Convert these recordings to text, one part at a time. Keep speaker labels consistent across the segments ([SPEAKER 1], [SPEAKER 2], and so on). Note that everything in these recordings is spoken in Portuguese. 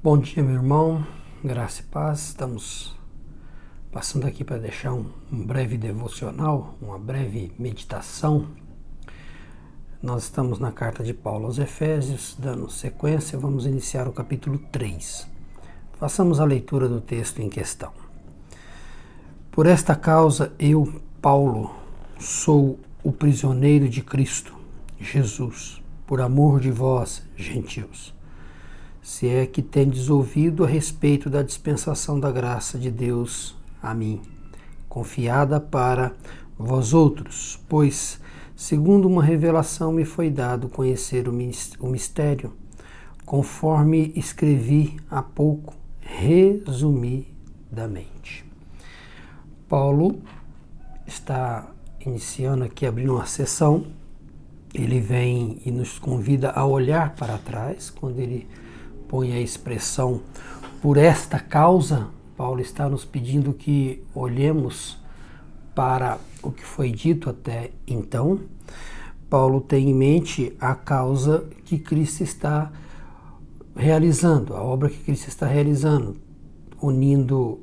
[SPEAKER 1] Bom dia, meu irmão, graça e paz. Estamos passando aqui para deixar um breve devocional, uma breve meditação. Nós estamos na carta de Paulo aos Efésios, dando sequência, vamos iniciar o capítulo 3. Façamos a leitura do texto em questão. Por esta causa, eu, Paulo, sou o prisioneiro de Cristo, Jesus, por amor de vós, gentios. Se é que tendes ouvido a respeito da dispensação da graça de Deus a mim, confiada para vós outros, pois, segundo uma revelação, me foi dado conhecer o mistério, conforme escrevi há pouco, resumidamente. Paulo está iniciando aqui, abrindo uma sessão. Ele vem e nos convida a olhar para trás, quando ele põe a expressão por esta causa. Paulo está nos pedindo que olhemos para o que foi dito até então. Paulo tem em mente a causa que Cristo está realizando, a obra que Cristo está realizando, unindo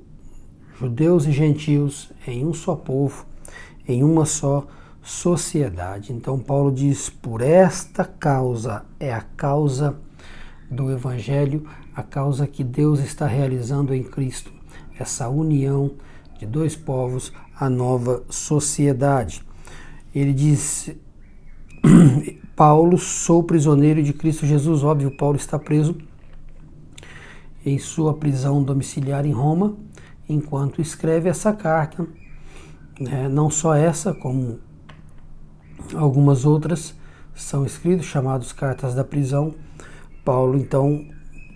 [SPEAKER 1] judeus e gentios em um só povo, em uma só sociedade. Então Paulo diz, por esta causa, é a causa do Evangelho, a causa que Deus está realizando em Cristo, essa união de dois povos, a nova sociedade. Ele diz, Paulo, sou prisioneiro de Cristo Jesus. Óbvio, Paulo está preso em sua prisão domiciliar em Roma, enquanto escreve essa carta, não só essa, como algumas outras são escritas, chamadas cartas da prisão. Paulo, então,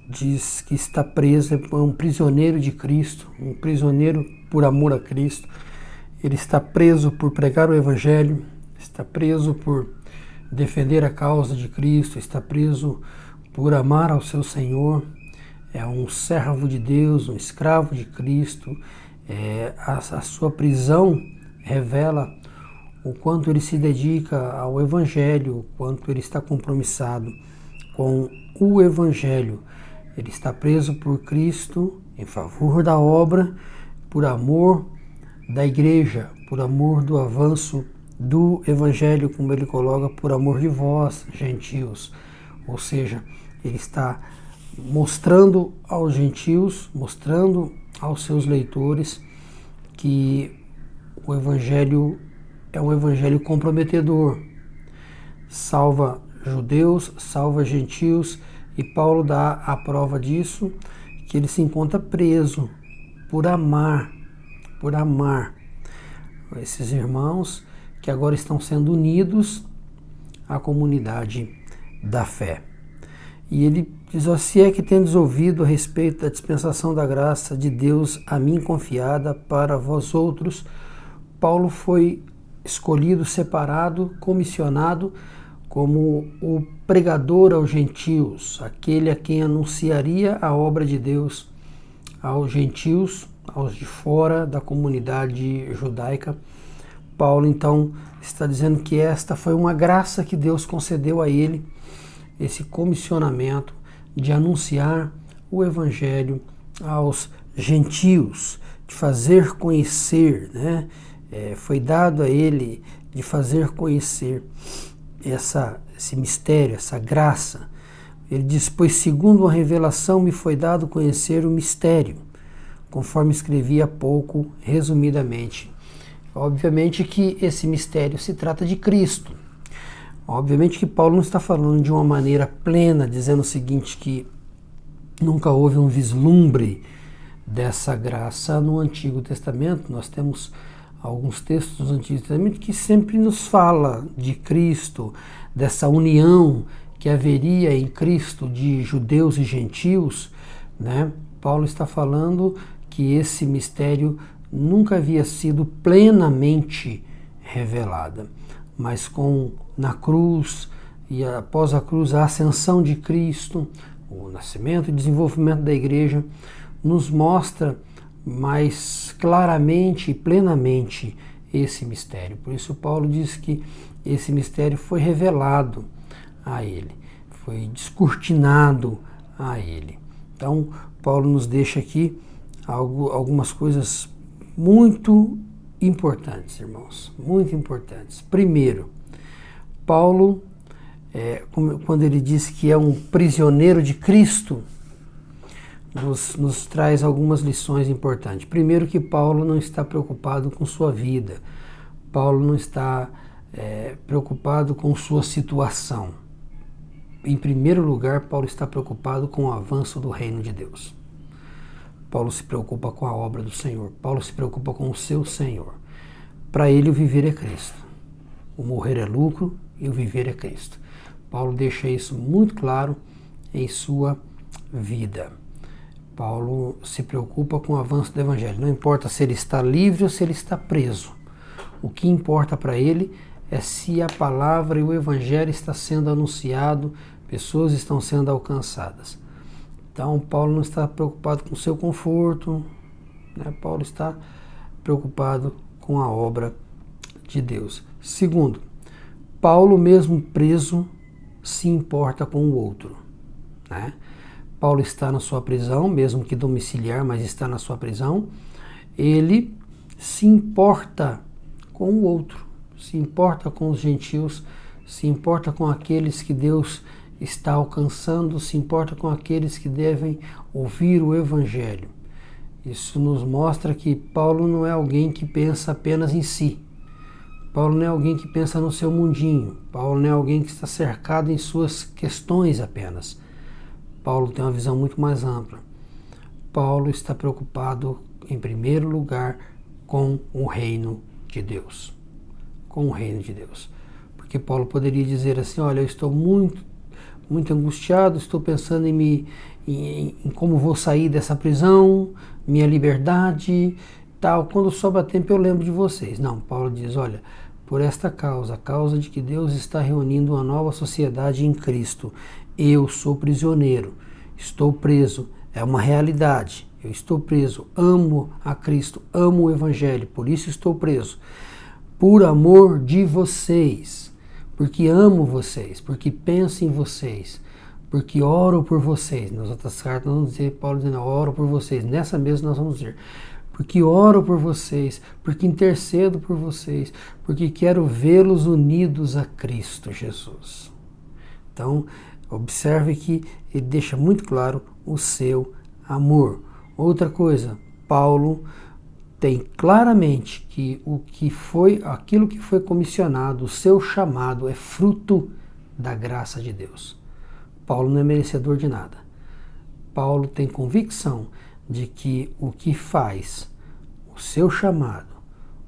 [SPEAKER 1] diz que está preso, é um prisioneiro de Cristo, um prisioneiro por amor a Cristo. Ele está preso por pregar o Evangelho, está preso por defender a causa de Cristo, está preso por amar ao seu Senhor. É um servo de Deus, um escravo de Cristo. A sua prisão revela o quanto ele se dedica ao Evangelho, o quanto ele está compromissado com o Evangelho. Ele está preso por Cristo, em favor da obra, por amor da igreja, por amor do avanço do Evangelho, como ele coloca, por amor de vós, gentios. Ou seja, ele está mostrando aos gentios, mostrando aos seus leitores que o Evangelho é um Evangelho comprometedor. Salva judeus, salva gentios, e Paulo dá a prova disso, que ele se encontra preso por amar esses irmãos que agora estão sendo unidos à comunidade da fé. E ele diz, se é que tendes ouvido a respeito da dispensação da graça de Deus a mim confiada para vós outros. Paulo foi escolhido, separado, comissionado como o pregador aos gentios, aquele a quem anunciaria a obra de Deus aos gentios, aos de fora da comunidade judaica. Paulo, então, está dizendo que esta foi uma graça que Deus concedeu a ele, esse comissionamento de anunciar o Evangelho aos gentios, de fazer conhecer, foi dado a ele de fazer conhecer esse mistério, essa graça. Ele diz, pois segundo uma revelação me foi dado conhecer o mistério, conforme escrevi há pouco, resumidamente. Obviamente que esse mistério se trata de Cristo. Obviamente que Paulo não está falando de uma maneira plena, dizendo o seguinte, que nunca houve um vislumbre dessa graça no Antigo Testamento. Nós temos alguns textos do Antigo Testamento que sempre nos fala de Cristo, dessa união que haveria em Cristo de judeus e gentios, Paulo está falando que esse mistério nunca havia sido plenamente revelado, mas na cruz e após a cruz a ascensão de Cristo, o nascimento e desenvolvimento da igreja nos mostra mais claramente e plenamente esse mistério. Por isso Paulo diz que esse mistério foi revelado a ele, foi descortinado a ele. Então, Paulo nos deixa aqui algumas coisas muito importantes, irmãos, muito importantes. Primeiro, Paulo, quando ele diz que é um prisioneiro de Cristo, nos traz algumas lições importantes. Primeiro, que Paulo não está preocupado com sua vida. Paulo não está preocupado com sua situação. Em primeiro lugar, Paulo está preocupado com o avanço do reino de Deus. Paulo se preocupa com a obra do Senhor. Paulo se preocupa com o seu Senhor. Para ele, o viver é Cristo. O morrer é lucro e o viver é Cristo. Paulo deixa isso muito claro em sua vida. Paulo se preocupa com o avanço do Evangelho. Não importa se ele está livre ou se ele está preso. O que importa para ele é se a palavra e o Evangelho está sendo anunciado, pessoas estão sendo alcançadas. Então, Paulo não está preocupado com o seu conforto, né? Paulo está preocupado com a obra de Deus. Segundo, Paulo, mesmo preso, se importa com o outro, né? Paulo está na sua prisão, mesmo que domiciliar, mas está na sua prisão. Ele se importa com o outro, se importa com os gentios, se importa com aqueles que Deus está alcançando, se importa com aqueles que devem ouvir o Evangelho. Isso nos mostra que Paulo não é alguém que pensa apenas em si. Paulo não é alguém que pensa no seu mundinho. Paulo não é alguém que está cercado em suas questões apenas. Paulo tem uma visão muito mais ampla. Paulo está preocupado, em primeiro lugar, com o reino de Deus. Com o reino de Deus. Porque Paulo poderia dizer assim, olha, eu estou muito angustiado, estou pensando em como vou sair dessa prisão, minha liberdade, tal. Quando sobra tempo eu lembro de vocês. Não, Paulo diz, olha, por esta causa, a causa de que Deus está reunindo uma nova sociedade em Cristo, eu sou prisioneiro, estou preso, é uma realidade, eu estou preso, amo a Cristo, amo o Evangelho, por isso estou preso, por amor de vocês, porque amo vocês, porque penso em vocês, porque oro por vocês. Nas outras cartas nós vamos dizer, Paulo dizendo, oro por vocês, nessa mesma nós vamos dizer, porque oro por vocês, porque intercedo por vocês, porque quero vê-los unidos a Cristo Jesus. Então, observe que ele deixa muito claro o seu amor. Outra coisa, Paulo tem claramente que aquilo que foi comissionado, o seu chamado é fruto da graça de Deus. Paulo não é merecedor de nada. Paulo tem convicção de que o que faz, o seu chamado,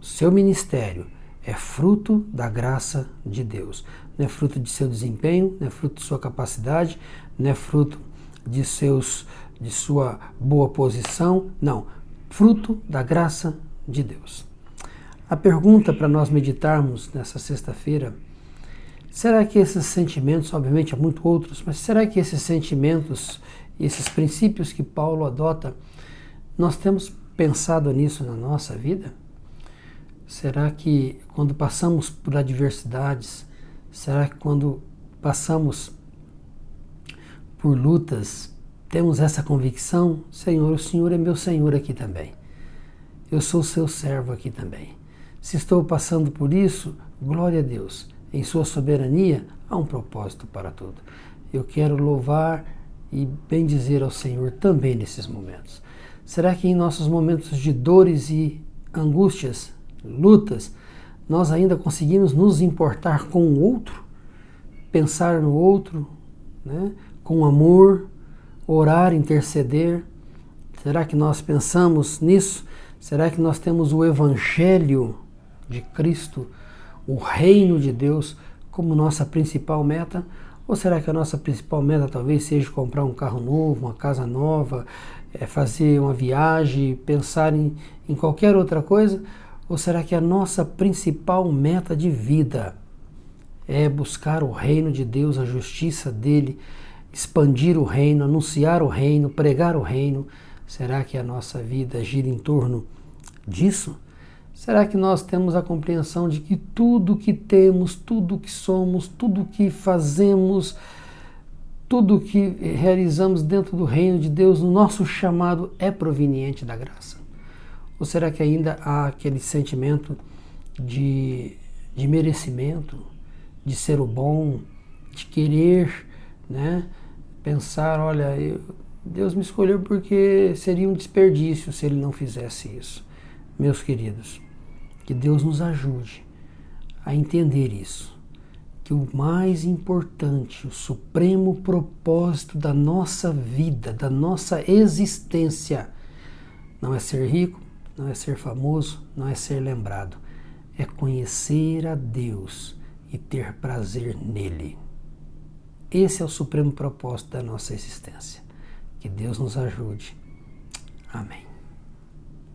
[SPEAKER 1] o seu ministério, é fruto da graça de Deus. Não é fruto de seu desempenho, não é fruto de sua capacidade, não é fruto de sua boa posição, não. Fruto da graça de Deus. A pergunta para nós meditarmos nessa sexta-feira, será que esses sentimentos, obviamente há muitos outros, mas será que esses sentimentos, esses princípios que Paulo adota, nós temos pensado nisso na nossa vida? Será que quando passamos por adversidades, será que quando passamos por lutas, temos essa convicção? Senhor, o Senhor é meu Senhor aqui também. Eu sou seu servo aqui também. Se estou passando por isso, glória a Deus. Em sua soberania, há um propósito para tudo. Eu quero louvar e bendizer ao Senhor também nesses momentos. Será que em nossos momentos de dores e angústias, lutas, nós ainda conseguimos nos importar com o outro? Pensar no outro, né? Com amor, orar, interceder? Será que nós pensamos nisso? Será que nós temos o Evangelho de Cristo, o reino de Deus, como nossa principal meta? Ou será que a nossa principal meta talvez seja comprar um carro novo, uma casa nova, fazer uma viagem, pensar em qualquer outra coisa? Ou será que a nossa principal meta de vida é buscar o reino de Deus, a justiça dele, expandir o reino, anunciar o reino, pregar o reino? Será que a nossa vida gira em torno disso? Será que nós temos a compreensão de que tudo que temos, tudo que somos, tudo que fazemos tudo que realizamos dentro do reino de Deus, o nosso chamado é proveniente da graça? Ou será que ainda há aquele sentimento de merecimento, de ser o bom, de querer, né, pensar, olha, Deus me escolheu porque seria um desperdício se Ele não fizesse isso? Meus queridos, que Deus nos ajude a entender isso, que o mais importante, o supremo propósito da nossa vida, da nossa existência, não é ser rico, não é ser famoso, não é ser lembrado, é conhecer a Deus e ter prazer nele. Esse é o supremo propósito da nossa existência. Que Deus nos ajude. Amém.